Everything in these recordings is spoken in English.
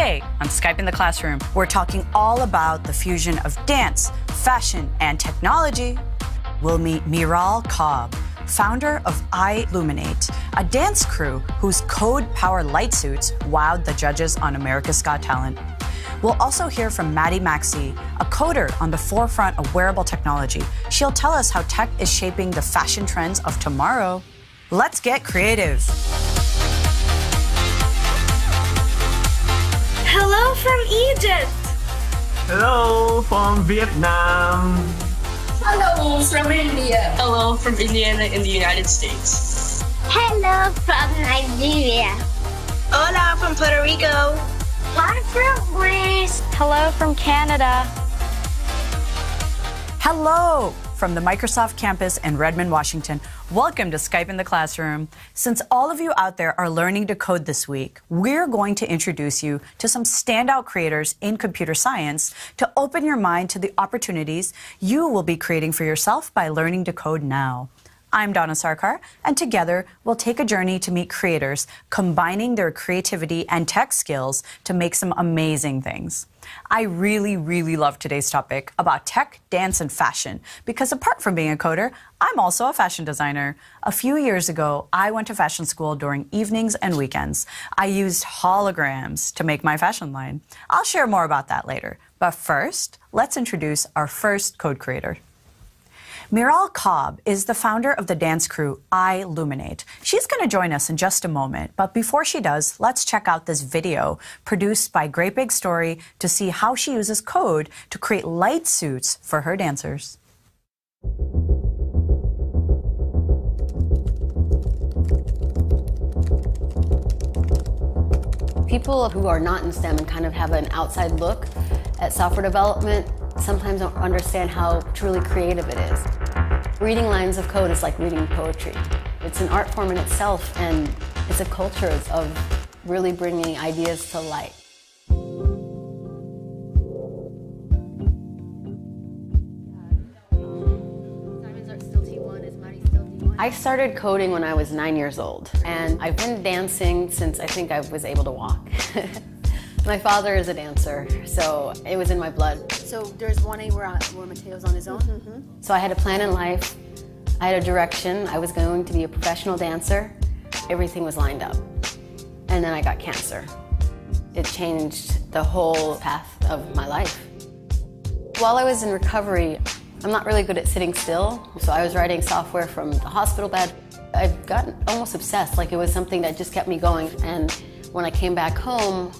Today on Skype in the Classroom, we're talking all about the fusion of dance, fashion, and technology. We'll meet Miral Kotb, founder of iLuminate, a dance crew whose code-powered light suits wowed the judges on America's Got Talent. We'll also hear from Maddie Maxey, a coder on the forefront of wearable technology. She'll tell us how tech is shaping the fashion trends of tomorrow. Let's get creative. Hello from Egypt. Hello from Vietnam. Hello from India. Hello from Indiana in the United States. Hello from Nigeria. Hola from Puerto Rico. Hi from Greece. Hello from Canada. Hello from the Microsoft campus in Redmond, Washington. Welcome to Skype in the Classroom. Since all of you out there are learning to code this week, we're going to introduce you to some standout creators in computer science to open your mind to the opportunities you will be creating for yourself by learning to code now. I'm Donna Sarkar, and together we'll take a journey to meet creators combining their creativity and tech skills to make some amazing things. I really love today's topic about tech, dance, and fashion because apart from being a coder, I'm also a fashion designer. A few years ago, I went to fashion school during evenings and weekends. I used holograms to make my fashion line. I'll share more about that later. But first, let's introduce our first code creator. Miral Kotb is the founder of the dance crew iLuminate. She's going to join us in just a moment, but before she does, let's check out this video produced by Great Big Story to see how she uses code to create light suits for her dancers. People who are not in STEM and kind of have an outside look at software development sometimes don't understand how truly creative it is. Reading lines of code is like reading poetry. It's an art form in itself, and it's a culture of really bringing ideas to light. I started coding when I was 9 years old, and I've been dancing since I think I was able to walk. My father is a dancer, so it was in my blood. So there's one A where Mateo's on his own? Mm-hmm. So I had a plan in life, I had a direction, I was going to be a professional dancer. Everything was lined up. And then I got cancer. It changed the whole path of my life. While I was in recovery, I'm not really good at sitting still, so I was writing software from the hospital bed. I've gotten almost obsessed, like it was something that just kept me going. And when I came back home,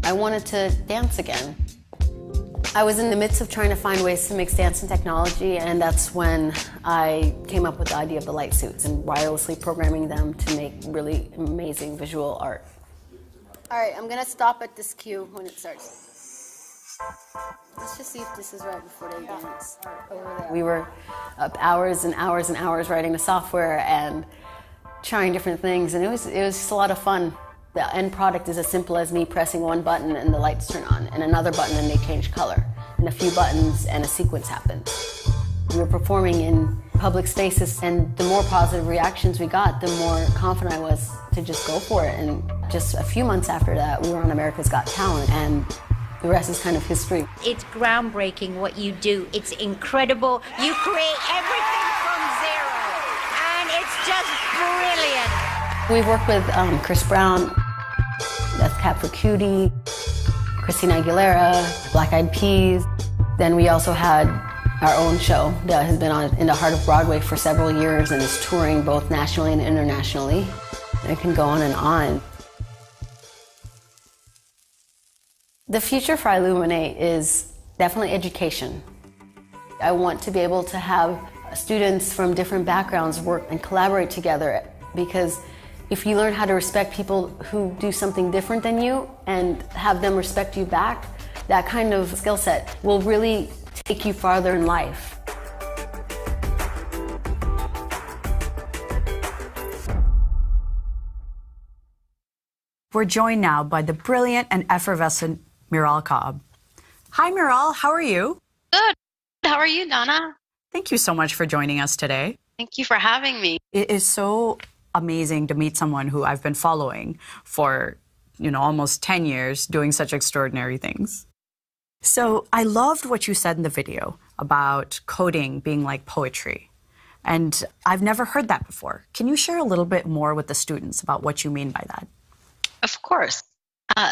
I wanted to dance again. I was in the midst of trying to find ways to mix dance and technology, and that's when I came up with the idea of the light suits and wirelessly programming them to make really amazing visual art. All right, I'm gonna stop at this cue when it starts. Let's just see if this is right before they dance. Over there. We were up hours and hours and hours writing the software and trying different things, and it was just a lot of fun. The end product is as simple as me pressing one button and the lights turn on, and another button and they change color, and a few buttons and a sequence happens. We were performing in public spaces, and the more positive reactions we got, the more confident I was to just go for it. And just a few months after that, we were on America's Got Talent, and the rest is kind of history. It's groundbreaking what you do. It's incredible. You create everything from zero, and it's just brilliant. We've worked with Chris Brown, That's Cat for Cutie, Christina Aguilera, Black Eyed Peas. Then we also had our own show that has been in the heart of Broadway for several years and is touring both nationally and internationally. It can go on and on. The future for iLuminate is definitely education. I want to be able to have students from different backgrounds work and collaborate together, because if you learn how to respect people who do something different than you and have them respect you back, that kind of skill set will really take you farther in life. We're joined now by the brilliant and effervescent Miral Kotb. Hi, Miral. How are you? Good. How are you, Donna? Thank you so much for joining us today. Thank you for having me. It is so amazing to meet someone who I've been following for almost 10 years doing such extraordinary things. So I loved what you said in the video about coding being like poetry. And I've never heard that before. Can you share a little bit more with the students about what you mean by that? Of course.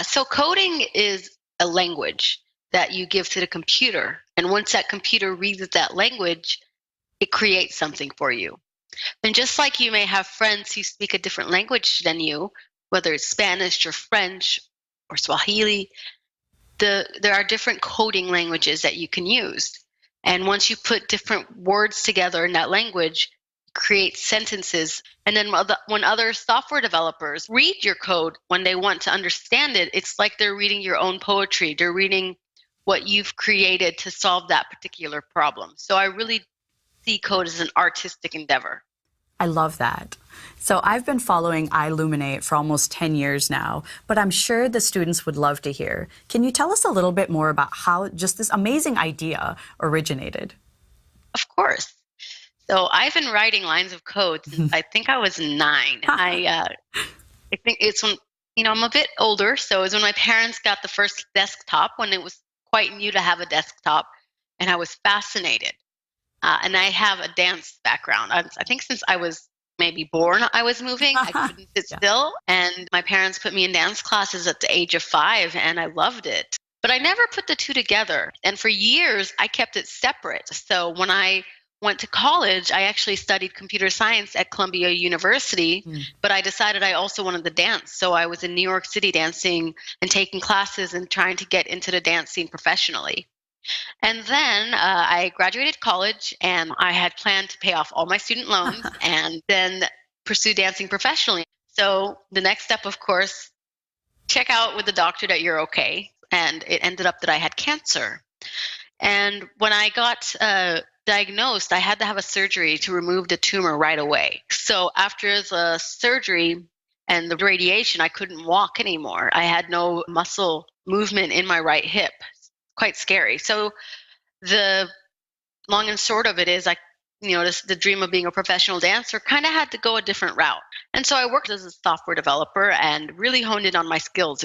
So coding is a language that you give to the computer. And once that computer reads that language, it creates something for you. And just like you may have friends who speak a different language than you, whether it's Spanish or French or Swahili, there are different coding languages that you can use. And once you put different words together in that language, create sentences. And then when other software developers read your code, when they want to understand it, it's like they're reading your own poetry. They're reading what you've created to solve that particular problem. So I really see code as an artistic endeavor. I love that. So I've been following iLuminate for almost 10 years now, but I'm sure the students would love to hear. Can you tell us a little bit more about how just this amazing idea originated? Of course. So I've been writing lines of code since I think I was 9. I think it's when, I'm a bit older, so it was when my parents got the first desktop, when it was quite new to have a desktop, and I was fascinated. And I have a dance background. I think since I was maybe born, I was moving. I couldn't sit still. And my parents put me in dance classes at the age of 5, and I loved it. But I never put the two together. And for years, I kept it separate. So when I went to college, I actually studied computer science at Columbia University, but I decided I also wanted to dance. So I was in New York City dancing and taking classes and trying to get into the dance scene professionally. And then I graduated college, and I had planned to pay off all my student loans and then pursue dancing professionally. So the next step, of course, check out with the doctor that you're okay. And it ended up that I had cancer. And when I got diagnosed, I had to have a surgery to remove the tumor right away. So after the surgery and the radiation, I couldn't walk anymore. I had no muscle movement in my right hip. Quite scary. So the long and short of it is, the dream of being a professional dancer kind of had to go a different route. And so I worked as a software developer and really honed in on my skills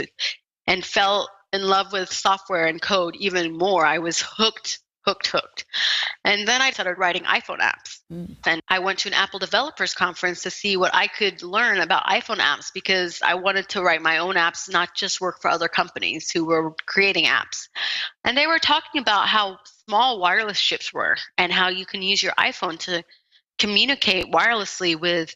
and fell in love with software and code even more. I was hooked. And then I started writing iPhone apps. And I went to an Apple developers conference to see what I could learn about iPhone apps, because I wanted to write my own apps, not just work for other companies who were creating apps. And they were talking about how small wireless chips were and how you can use your iPhone to communicate wirelessly with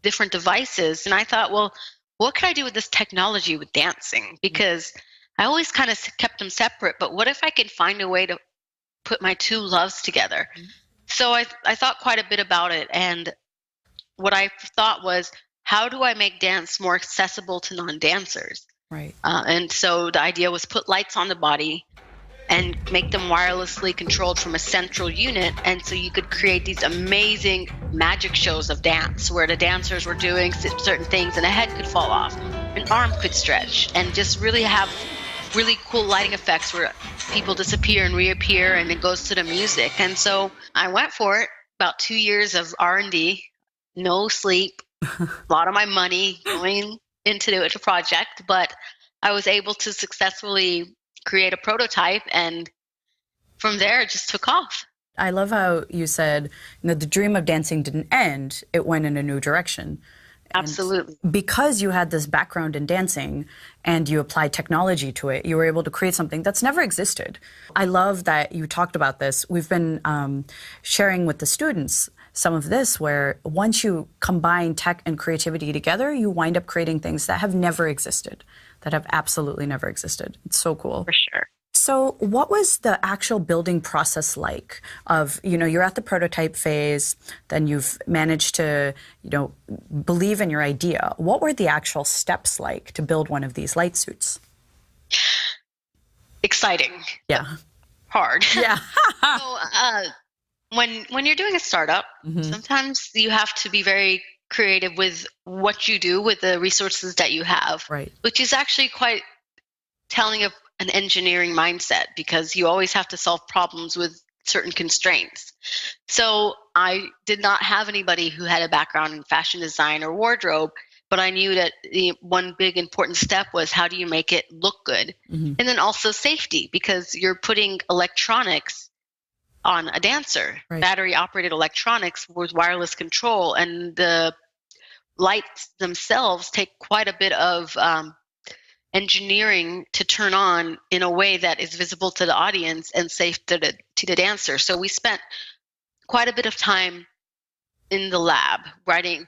different devices. And I thought, well, what could I do with this technology with dancing? Because I always kind of kept them separate, but what if I could find a way to put my two loves together? So I thought quite a bit about it, and what I thought was, how do I make dance more accessible to non-dancers? Right. And so the idea was put lights on the body and make them wirelessly controlled from a central unit, and so you could create these amazing magic shows of dance where the dancers were doing certain things and a head could fall off, an arm could stretch, and just really have really cool lighting effects where people disappear and reappear, and it goes to the music. And so I went for it. About 2 years of R&D, no sleep, a lot of my money going into the project, but I was able to successfully create a prototype, and from there it just took off. I love how you said the dream of dancing didn't end, it went in a new direction. Absolutely. And because you had this background in dancing and you applied technology to it, you were able to create something that's never existed. I love that you talked about this. We've been sharing with the students some of this, where once you combine tech and creativity together, you wind up creating things that have never existed, that have absolutely never existed. It's so cool. For sure. So what was the actual building process like of, you're at the prototype phase, then you've managed to, believe in your idea. What were the actual steps like to build one of these light suits? Exciting. Yeah. Hard. Yeah. So when you're doing a startup, sometimes you have to be very creative with what you do with the resources that you have, right? Which is actually quite telling of an engineering mindset, because you always have to solve problems with certain constraints. So I did not have anybody who had a background in fashion design or wardrobe, but I knew that the one big important step was how do you make it look good? And then also safety, because you're putting electronics on a dancer. Right. Battery operated electronics with wireless control, and the lights themselves take quite a bit of engineering to turn on in a way that is visible to the audience and safe to the dancer. So we spent quite a bit of time in the lab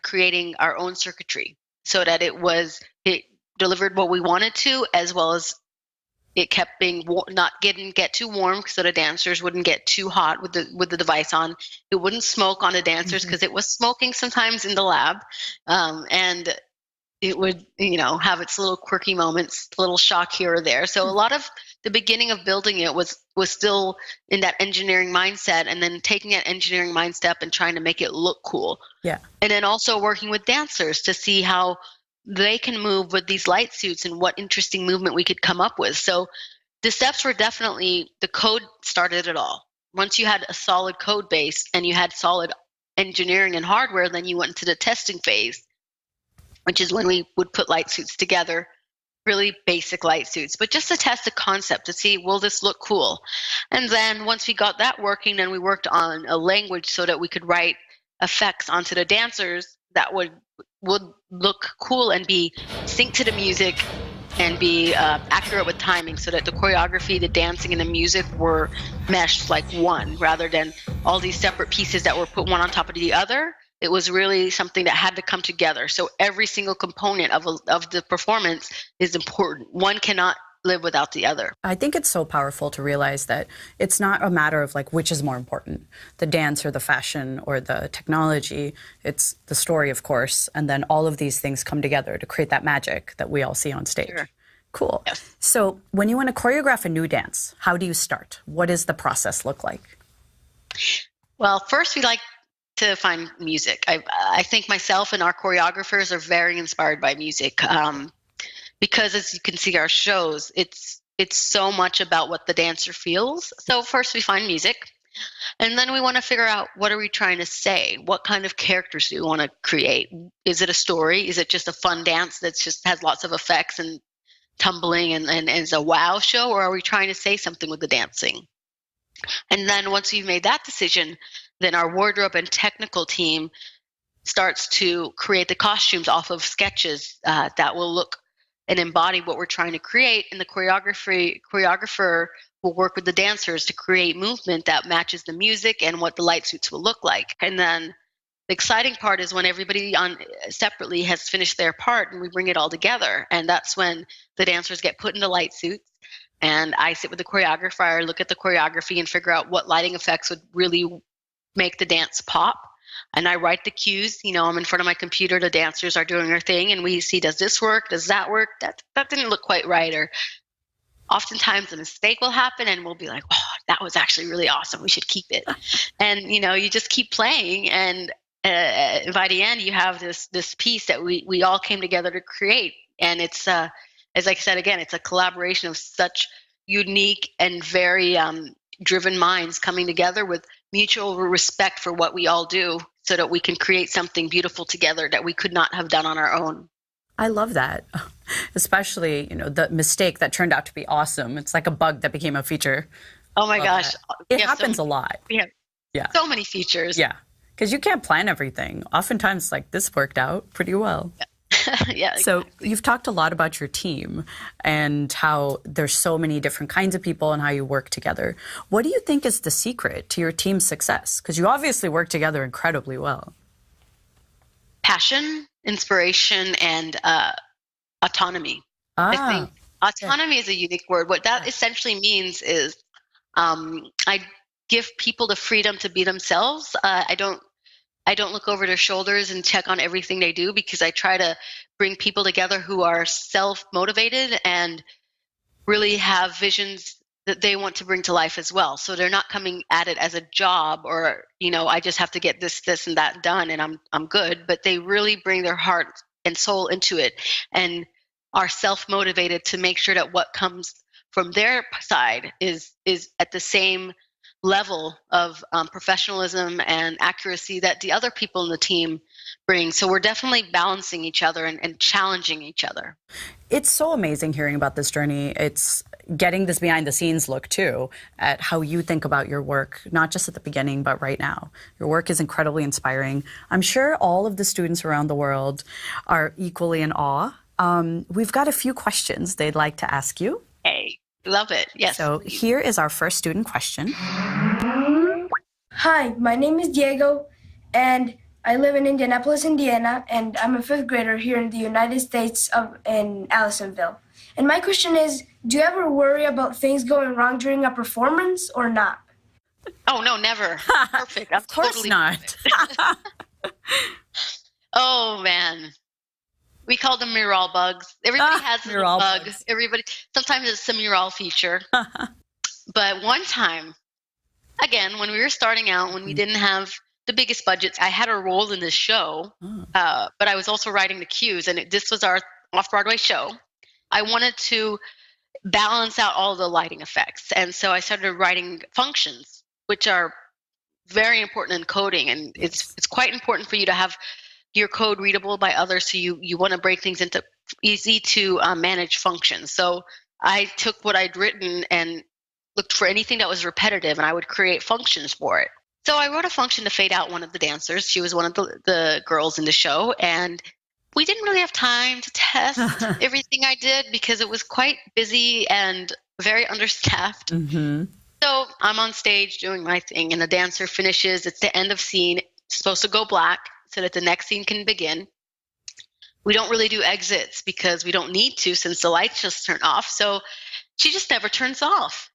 creating our own circuitry so that it delivered what we wanted to, as well as it kept being get too warm so the dancers wouldn't get too hot with the device on. It wouldn't smoke on the dancers because it was smoking sometimes in the lab, and it would have its little quirky moments, little shock here or there. So a lot of the beginning of building it was still in that engineering mindset, and then taking that engineering mindset and trying to make it look cool. Yeah. And then also working with dancers to see how they can move with these light suits and what interesting movement we could come up with. So the steps were definitely, the code started it all. Once you had a solid code base and you had solid engineering and hardware, then you went into the testing phase, which is when we would put light suits together, really basic light suits, but just to test the concept to see, will this look cool? And then once we got that working, then we worked on a language so that we could write effects onto the dancers that would look cool and be synced to the music and be accurate with timing, so that the choreography, the dancing, and the music were meshed like one, rather than all these separate pieces that were put one on top of the other. It was really something that had to come together. So every single component of the performance is important. One cannot live without the other. I think it's so powerful to realize that it's not a matter of like which is more important, the dance or the fashion or the technology. It's the story, of course, and then all of these things come together to create that magic that we all see on stage. Sure. Cool. Yes. So when you want to choreograph a new dance, how do you start? What does the process look like? Well, first we like to find music. I think myself and our choreographers are very inspired by music, because as you can see our shows, it's so much about what the dancer feels. So first we find music, and then we want to figure out, what are we trying to say? What kind of characters do we want to create? Is it a story? Is it just a fun dance that just has lots of effects and tumbling and is a wow show? Or are we trying to say something with the dancing? And then once we've made that decision, then our wardrobe and technical team starts to create the costumes off of sketches that will look and embody what we're trying to create. And the choreographer will work with the dancers to create movement that matches the music and what the light suits will look like. And then the exciting part is when everybody separately has finished their part and we bring it all together. And that's when the dancers get put into light suits. And I sit with the choreographer, look at the choreography and figure out what lighting effects would really make the dance pop. And I write the cues. I'm in front of my computer, the dancers are doing their thing, and we see, does this work? Does that work? That didn't look quite right. Or oftentimes a mistake will happen and we'll be like, oh, that was actually really awesome. We should keep it. And, you just keep playing. And by the end, you have this piece that we all came together to create. And it's, as I said, again, it's a collaboration of such unique and very driven minds coming together with mutual respect for what we all do, so that we can create something beautiful together that we could not have done on our own. I love that. Especially, the mistake that turned out to be awesome. It's like a bug that became a feature. Oh my gosh. It happens a lot. We have so many features. Yeah. Because you can't plan everything. Oftentimes, this worked out pretty well. Yeah. Yeah, exactly. So you've talked a lot about your team and how there's so many different kinds of people and how you work together. What do you think is the secret to your team's success? Because you obviously work together incredibly well. Passion, inspiration, and autonomy. I think autonomy is a unique word. What that essentially means is I give people the freedom to be themselves. I don't look over their shoulders and check on everything they do, because I try to bring people together who are self-motivated and really have visions that they want to bring to life as well. So they're not coming at it as a job or, I just have to get this, and that done and I'm good, but they really bring their heart and soul into it and are self-motivated to make sure that what comes from their side is at the same level of professionalism and accuracy that the other people in the team bring. So we're definitely balancing each other and challenging each other. It's so amazing hearing about this journey. It's getting this behind the scenes look too at how you think about your work, not just at the beginning, but right now. Your work is incredibly inspiring. I'm sure all of the students around the world are equally in awe. We've got a few questions they'd like to ask you. Hey, love it. Yes. So here is our first student question. Hi, my name is Diego, and I live in Indianapolis, Indiana, and I'm a 5th grader here in the United States in Allisonville. And my question is, do you ever worry about things going wrong during a performance or not? Oh, no, never. Perfect. Of course totally not. Oh, man. We call them Miral bugs. Everybody has a little bug. Bugs. Sometimes it's a Miral feature. But one time, again, when we were starting out, when we didn't have the biggest budgets, I had a role in this show, but I was also writing the cues, and this was our off-Broadway show. I wanted to balance out all the lighting effects, and so I started writing functions, which are very important in coding, and it's quite important for you to have your code readable by others, so you want to break things into easy to manage functions. So I took what I'd written and looked for anything that was repetitive, and I would create functions for it. So I wrote a function to fade out one of the dancers. She was one of the girls in the show, and we didn't really have time to test everything I did because it was quite busy and very understaffed. Mm-hmm. So I'm on stage doing my thing, and the dancer finishes. It's the end of scene. It's supposed to go black so that the next scene can begin. We don't really do exits because we don't need to since the lights just turn off. So she just never turns off.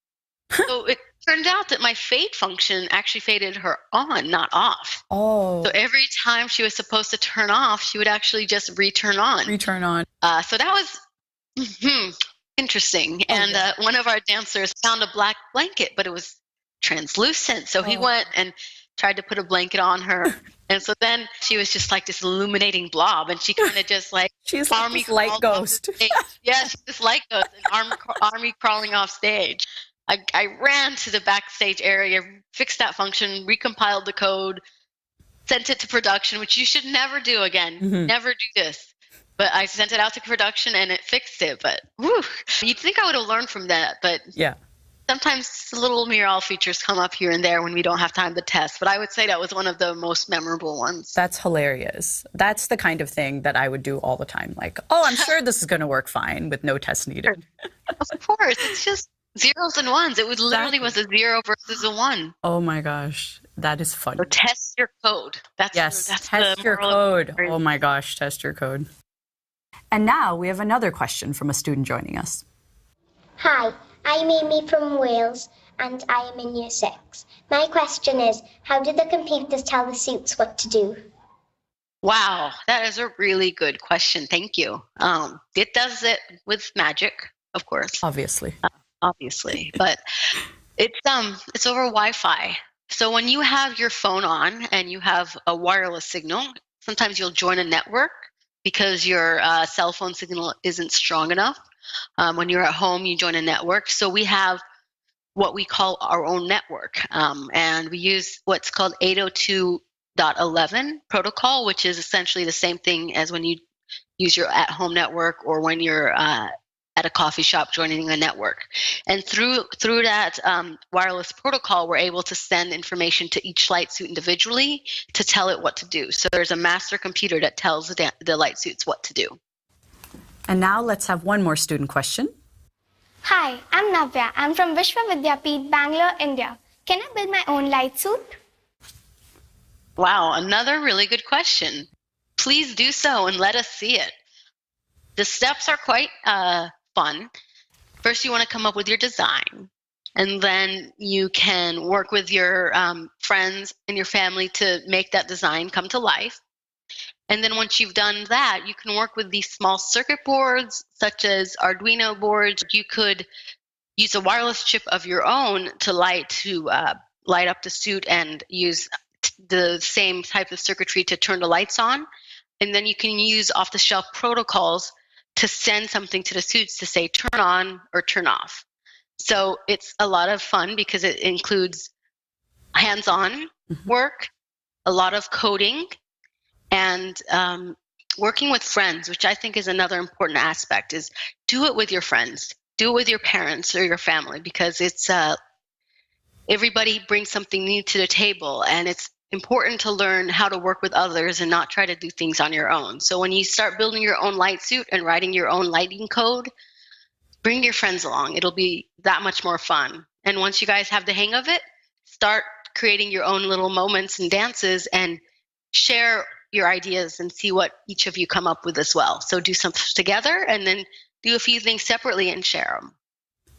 So it turned out that my fade function actually faded her on, not off. Oh. So every time she was supposed to turn off, she would actually just return on. So that was interesting. And one of our dancers found a black blanket, but it was translucent. So he went and tried to put a blanket on her. And so then she was just like this illuminating blob, and she kind of just like she's like this light ghost. Yeah, she's this light ghost, an army crawling off stage. I ran to the backstage area, fixed that function, recompiled the code, sent it to production, which you should never do again. Mm-hmm. Never do this. But I sent it out to production, and it fixed it. But you'd think I would have learned from that. But yeah. Sometimes little Miral features come up here and there when we don't have time to test, but I would say that was one of the most memorable ones. That's hilarious. That's the kind of thing that I would do all the time. Like, oh, I'm sure this is going to work fine with no test needed. Of course. It's just zeros and ones. It literally was a 0 versus a 1. Oh my gosh. That is funny. So test your code. That's test your code. Oh my gosh, test your code. And now we have another question from a student joining us. Hi. I'm Amy from Wales, and I am in Year 6. My question is, how do the computers tell the suits what to do? Wow, that is a really good question. Thank you. It does it with magic, of course. Obviously. But it's over Wi-Fi. So when you have your phone on and you have a wireless signal, sometimes you'll join a network because your cell phone signal isn't strong enough. When you're at home, you join a network. So we have what we call our own network. And we use what's called 802.11 protocol, which is essentially the same thing as when you use your at-home network or when you're at a coffee shop joining a network. And through that wireless protocol, we're able to send information to each light suit individually to tell it what to do. So there's a master computer that tells the light suits what to do. And now let's have one more student question. Hi, I'm Navya. I'm from Vishwa Vidyapeeth, Bangalore, India. Can I build my own light suit? Wow, another really good question. Please do so and let us see it. The steps are quite fun. First, you want to come up with your design. And then you can work with your friends and your family to make that design come to life. And then once you've done that, you can work with these small circuit boards, such as Arduino boards. You could use a wireless chip of your own to light up the suit and use the same type of circuitry to turn the lights on. And then you can use off-the-shelf protocols to send something to the suits to say turn on or turn off. So it's a lot of fun because it includes hands-on work, a lot of coding, and working with friends, which I think is another important aspect, is do it with your friends. Do it with your parents or your family, because it's everybody brings something new to the table, and it's important to learn how to work with others and not try to do things on your own. So when you start building your own light suit and writing your own lighting code, bring your friends along. It'll be that much more fun. And once you guys have the hang of it, start creating your own little moments and dances and share your ideas and see what each of you come up with as well. So do something together and then do a few things separately and share them.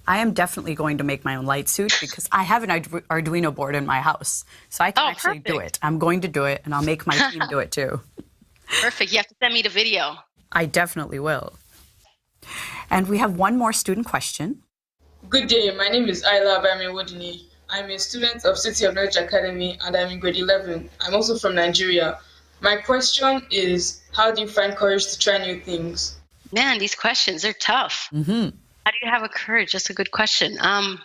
I am definitely going to make my own light suit because I have an Arduino board in my house. So I can actually do it. I'm going to do it, and I'll make my team do it too. Perfect. You have to send me the video. I definitely will. And we have one more student question. Good day. My name is Ayla Abamewodini. I'm a student of City of Knowledge Academy, and I'm in grade 11. I'm also from Nigeria. My question is, how do you find courage to try new things? Man, these questions are tough. How do you have a courage? That's a good question. I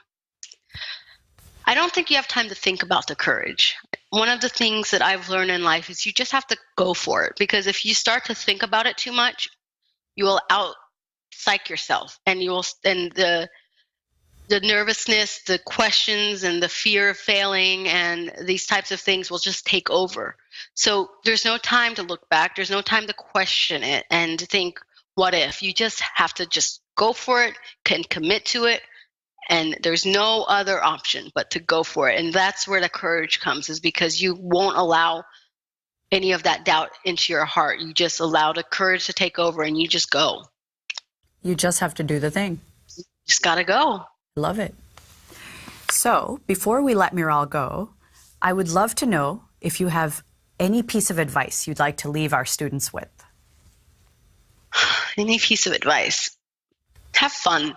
don't think you have time to think about the courage. One of the things that I've learned in life is you just have to go for it, because if you start to think about it too much, you will out-psych yourself, and the nervousness, the questions, and the fear of failing, and these types of things will just take over. So there's no time to look back. There's no time to question it and to think, what if? You just have to just go for it, can commit to it, and there's no other option but to go for it. And that's where the courage comes, is because you won't allow any of that doubt into your heart. You just allow the courage to take over, and you just go. You just have to do the thing. You just got to go. Love it. So before we let Miral go, I would love to know if you have any piece of advice you'd like to leave our students with. Any piece of advice? Have fun.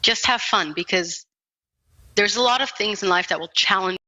Just have fun, because there's a lot of things in life that will challenge